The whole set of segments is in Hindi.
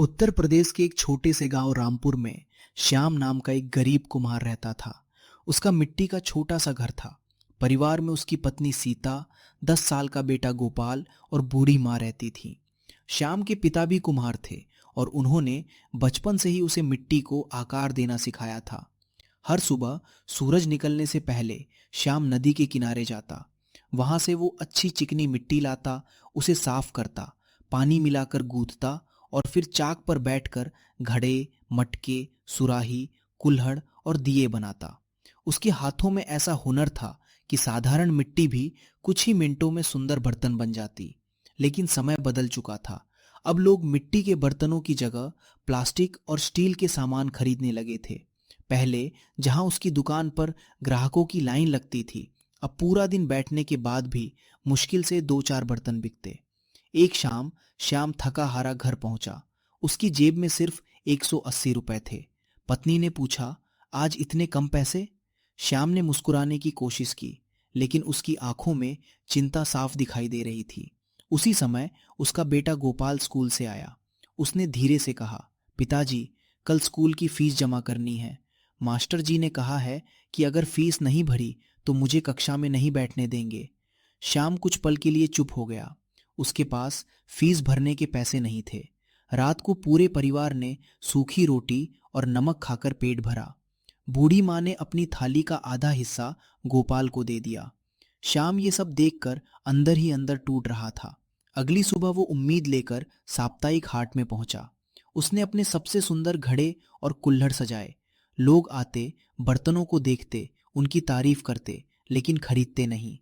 उत्तर प्रदेश के एक छोटे से गांव रामपुर में श्याम नाम का एक गरीब कुम्हार रहता था। उसका मिट्टी का छोटा सा घर था। परिवार में उसकी पत्नी सीता, 10 साल का बेटा गोपाल और बूढ़ी माँ रहती थी। श्याम के पिता भी कुम्हार थे और उन्होंने बचपन से ही उसे मिट्टी को आकार देना सिखाया था। हर सुबह सूरज निकलने से पहले श्याम नदी के किनारे जाता। वहां से वो अच्छी चिकनी मिट्टी लाता, उसे साफ करता, पानी मिलाकर गूंथता और फिर चाक पर बैठकर घड़े, मटके, सुराही, कुल्हड़ और दिए बनाता। उसके हाथों में ऐसा हुनर था कि साधारण मिट्टी भी कुछ ही मिनटों में सुंदर बर्तन बन जाती। लेकिन समय बदल चुका था। अब लोग मिट्टी के बर्तनों की जगह प्लास्टिक और स्टील के सामान खरीदने लगे थे। पहले जहां उसकी दुकान पर ग्राहकों की लाइन लगती थी, अब पूरा दिन बैठने के बाद भी मुश्किल से 2-4 बर्तन बिकते। एक शाम श्याम थका हारा घर पहुंचा। उसकी जेब में सिर्फ 180 रुपए थे। पत्नी ने पूछा, आज इतने कम पैसे? श्याम ने मुस्कुराने की कोशिश की, लेकिन उसकी आंखों में चिंता साफ दिखाई दे रही थी। उसी समय उसका बेटा गोपाल स्कूल से आया। उसने धीरे से कहा, पिताजी, कल स्कूल की फीस जमा करनी है। मास्टर जी ने कहा है कि अगर फीस नहीं भरी तो मुझे कक्षा में नहीं बैठने देंगे। श्याम कुछ पल के लिए चुप हो गया। उसके पास फीस भरने के पैसे नहीं थे। रात को पूरे परिवार ने सूखी रोटी और नमक खाकर पेट भरा। बूढ़ी माँ ने अपनी थाली का आधा हिस्सा गोपाल को दे दिया। श्याम ये सब देखकर अंदर ही अंदर टूट रहा था। अगली सुबह वो उम्मीद लेकर साप्ताहिक हाट में पहुंचा। उसने अपने सबसे सुंदर घड़े और कुल्हड़ सजाए। लोग आते, बर्तनों को देखते, उनकी तारीफ करते, लेकिन खरीदते नहीं।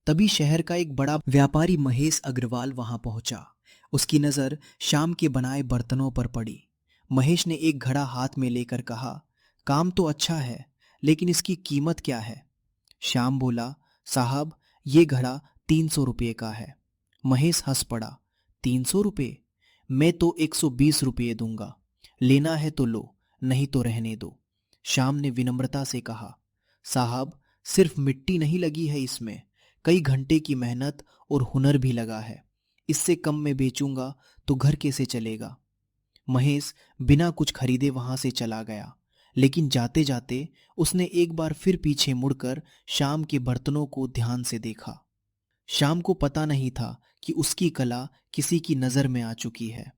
तभी शहर का एक बड़ा व्यापारी महेश अग्रवाल वहां पहुंचा। उसकी नजर श्याम के बनाए बर्तनों पर पड़ी। महेश ने एक घड़ा हाथ में लेकर कहा, काम तो अच्छा है, लेकिन इसकी कीमत क्या है? श्याम बोला, साहब, ये घड़ा 300 रुपये का है। महेश हंस पड़ा, 300 रुपये? मैं तो 120 रुपये दूंगा। लेना है तो लो, नहीं तो रहने दो। श्याम ने विनम्रता से कहा, साहब, सिर्फ मिट्टी नहीं लगी है इसमें, कई घंटे की मेहनत और हुनर भी लगा है। इससे कम में बेचूंगा तो घर कैसे चलेगा? महेश बिना कुछ खरीदे वहां से चला गया। लेकिन जाते जाते उसने एक बार फिर पीछे मुड़कर श्याम के बर्तनों को ध्यान से देखा। श्याम को पता नहीं था कि उसकी कला किसी की नजर में आ चुकी है।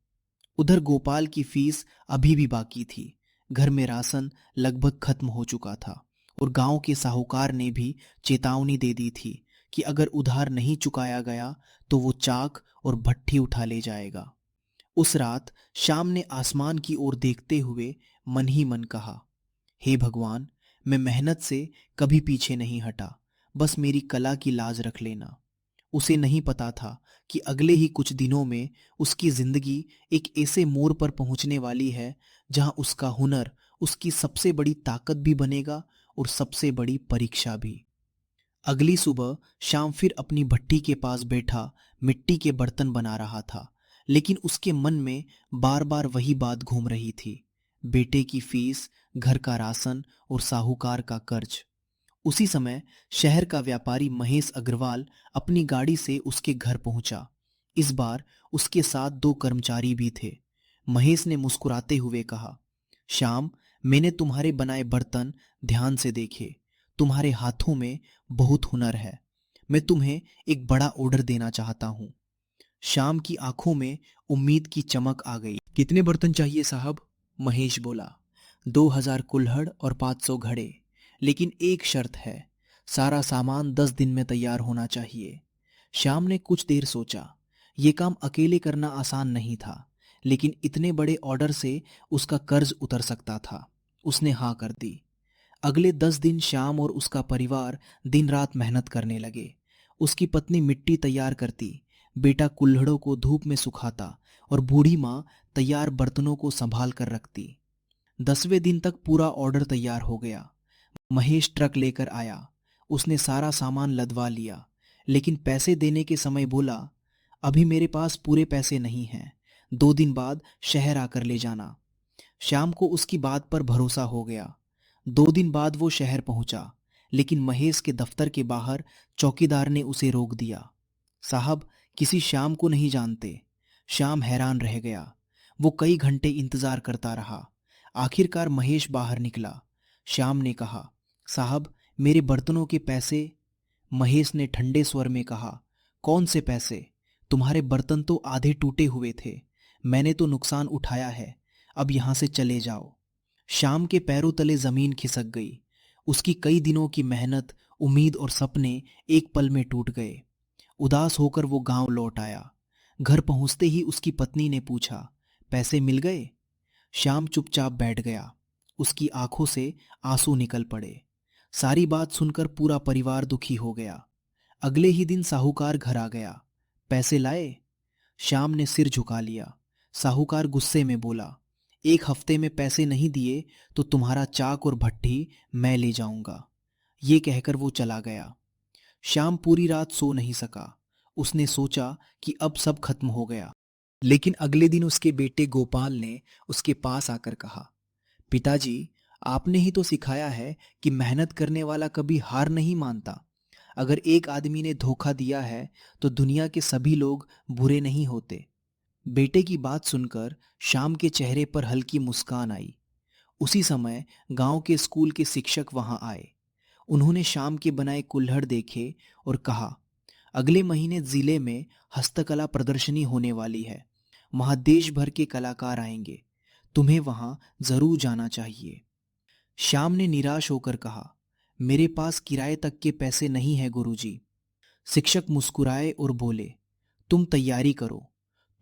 उधर गोपाल की फीस अभी भी बाकी थी। घर में राशन लगभग खत्म हो चुका था और गांव के साहूकार ने भी चेतावनी दे दी थी कि अगर उधार नहीं चुकाया गया तो वो चाक और भट्ठी उठा ले जाएगा। उस रात श्याम ने आसमान की ओर देखते हुए मन ही मन कहा, हे भगवान, मैं मेहनत से कभी पीछे नहीं हटा, बस मेरी कला की लाज रख लेना। उसे नहीं पता था कि अगले ही कुछ दिनों में उसकी जिंदगी एक ऐसे मोड़ पर पहुंचने वाली है जहां उसका हुनर उसकी सबसे बड़ी ताकत भी बनेगा और सबसे बड़ी परीक्षा भी। अगली सुबह श्याम फिर अपनी भट्टी के पास बैठा मिट्टी के बर्तन बना रहा था, लेकिन उसके मन में बार बार वही बात घूम रही थी, बेटे की फीस, घर का राशन और साहूकार का कर्ज। उसी समय शहर का व्यापारी महेश अग्रवाल अपनी गाड़ी से उसके घर पहुंचा। इस बार उसके साथ 2 कर्मचारी भी थे। महेश ने मुस्कुराते हुए कहा, श्याम, मैंने तुम्हारे बनाए बर्तन ध्यान से देखे। तुम्हारे हाथों में बहुत हुनर है। मैं तुम्हें एक बड़ा ऑर्डर देना चाहता हूं। श्याम की आंखों में उम्मीद की चमक आ गई। कितने बर्तन चाहिए साहब? महेश बोला, 2000 कुल्हड़ और 500 घड़े, लेकिन एक शर्त है, सारा सामान 10 दिन में तैयार होना चाहिए। श्याम ने कुछ देर सोचा। ये काम अकेले करना आसान नहीं था, लेकिन इतने बड़े ऑर्डर से उसका कर्ज उतर सकता था। उसने हाँ कर दी। अगले 10 दिन श्याम और उसका परिवार दिन रात मेहनत करने लगे। उसकी पत्नी मिट्टी तैयार करती, बेटा कुल्हड़ों को धूप में सुखाता और बूढ़ी माँ तैयार बर्तनों को संभाल कर रखती। 10वें दिन तक पूरा ऑर्डर तैयार हो गया। महेश ट्रक लेकर आया। उसने सारा सामान लदवा लिया, लेकिन पैसे देने के समय बोला, अभी मेरे पास पूरे पैसे नहीं हैं, 2 दिन बाद शहर आकर ले जाना। श्याम को उसकी बात पर भरोसा हो गया। 2 दिन बाद वो शहर पहुंचा, लेकिन महेश के दफ्तर के बाहर चौकीदार ने उसे रोक दिया। साहब, किसी श्याम को नहीं जानते। श्याम हैरान रह गया। वो कई घंटे इंतजार करता रहा। आखिरकार महेश बाहर निकला। श्याम ने कहा, साहब, मेरे बर्तनों के पैसे। महेश ने ठंडे स्वर में कहा, कौन से पैसे? तुम्हारे बर्तन तो आधे टूटे हुए थे। मैंने तो नुकसान उठाया है। अब यहां से चले जाओ। श्याम के पैरों तले जमीन खिसक गई। उसकी कई दिनों की मेहनत, उम्मीद और सपने एक पल में टूट गए। उदास होकर वो गांव लौट आया। घर पहुंचते ही उसकी पत्नी ने पूछा, पैसे मिल गए? श्याम चुपचाप बैठ गया। उसकी आंखों से आंसू निकल पड़े। सारी बात सुनकर पूरा परिवार दुखी हो गया। अगले ही दिन साहूकार घर आ गया। पैसे लाए? श्याम ने सिर झुका लिया। साहूकार गुस्से में बोला, एक हफ्ते में पैसे नहीं दिए तो तुम्हारा चाक और भट्ठी मैं ले जाऊंगा। ये कहकर वो चला गया। श्याम पूरी रात सो नहीं सका। उसने सोचा कि अब सब खत्म हो गया। लेकिन अगले दिन उसके बेटे गोपाल ने उसके पास आकर कहा, पिताजी, आपने ही तो सिखाया है कि मेहनत करने वाला कभी हार नहीं मानता। अगर एक आदमी ने धोखा दिया है तो दुनिया के सभी लोग बुरे नहीं होते। बेटे की बात सुनकर श्याम के चेहरे पर हल्की मुस्कान आई। उसी समय गांव के स्कूल के शिक्षक वहां आए। उन्होंने श्याम के बनाए कुल्हड़ देखे और कहा, अगले महीने जिले में हस्तकला प्रदर्शनी होने वाली है। वहां देश भर के कलाकार आएंगे। तुम्हें वहां जरूर जाना चाहिए। श्याम ने निराश होकर कहा, मेरे पास किराए तक के पैसे नहीं है गुरुजी। शिक्षक मुस्कुराए और बोले, तुम तैयारी करो।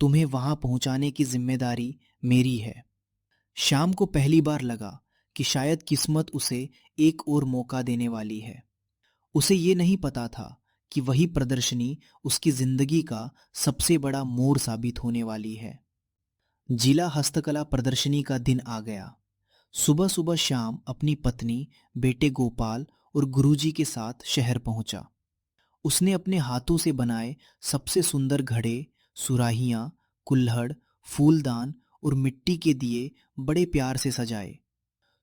तुम्हें वहां पहुंचाने की जिम्मेदारी मेरी है। श्याम को पहली बार लगा कि शायद किस्मत उसे एक और मौका देने वाली है। उसे ये नहीं पता था कि वही प्रदर्शनी उसकी जिंदगी का सबसे बड़ा मोड़ साबित होने वाली है। जिला हस्तकला प्रदर्शनी का दिन आ गया। सुबह सुबह श्याम अपनी पत्नी, बेटे गोपाल और गुरुजी के साथ शहर पहुंचा। उसने अपने हाथों से बनाए सबसे सुंदर घड़े, सुराहियां, कुल्हड़, फूलदान और मिट्टी के दिए बड़े प्यार से सजाए।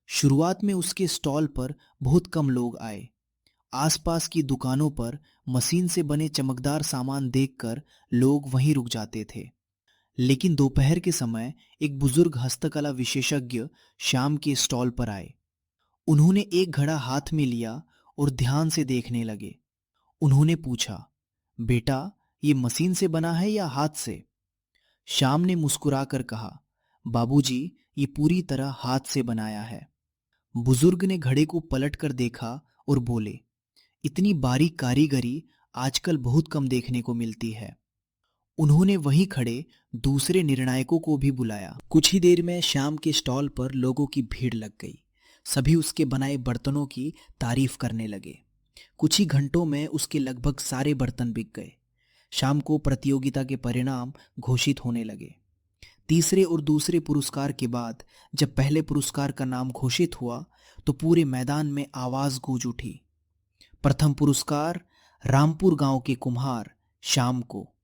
शुरुआत में उसके स्टॉल पर बहुत कम लोग आए। आसपास की दुकानों पर मशीन से बने चमकदार सामान देखकर लोग वहीं रुक जाते थे। लेकिन दोपहर के समय एक बुजुर्ग हस्तकला विशेषज्ञ श्याम के स्टॉल पर आए। उन्होंने एक घड़ा हाथ में लिया और ध्यान से देखने लगे। उन्होंने पूछा, बेटा, ये मशीन से बना है या हाथ से? श्याम ने मुस्कुराकर कहा, बाबूजी, ये पूरी तरह हाथ से बनाया है। बुजुर्ग ने घड़े को पलट कर देखा और बोले, इतनी बारीक कारीगरी आजकल बहुत कम देखने को मिलती है। उन्होंने वहीं खड़े दूसरे निर्णायकों को भी बुलाया। कुछ ही देर में श्याम के स्टॉल पर लोगों की भीड़ लग गई। सभी उसके बनाए बर्तनों की तारीफ करने लगे। कुछ ही घंटों में उसके लगभग सारे बर्तन बिक गए। शाम को प्रतियोगिता के परिणाम घोषित होने लगे। तीसरे और दूसरे पुरस्कार के बाद जब पहले पुरस्कार का नाम घोषित हुआ तो पूरे मैदान में आवाज गूंज उठी, प्रथम पुरस्कार रामपुर गांव के कुम्हार श्याम को।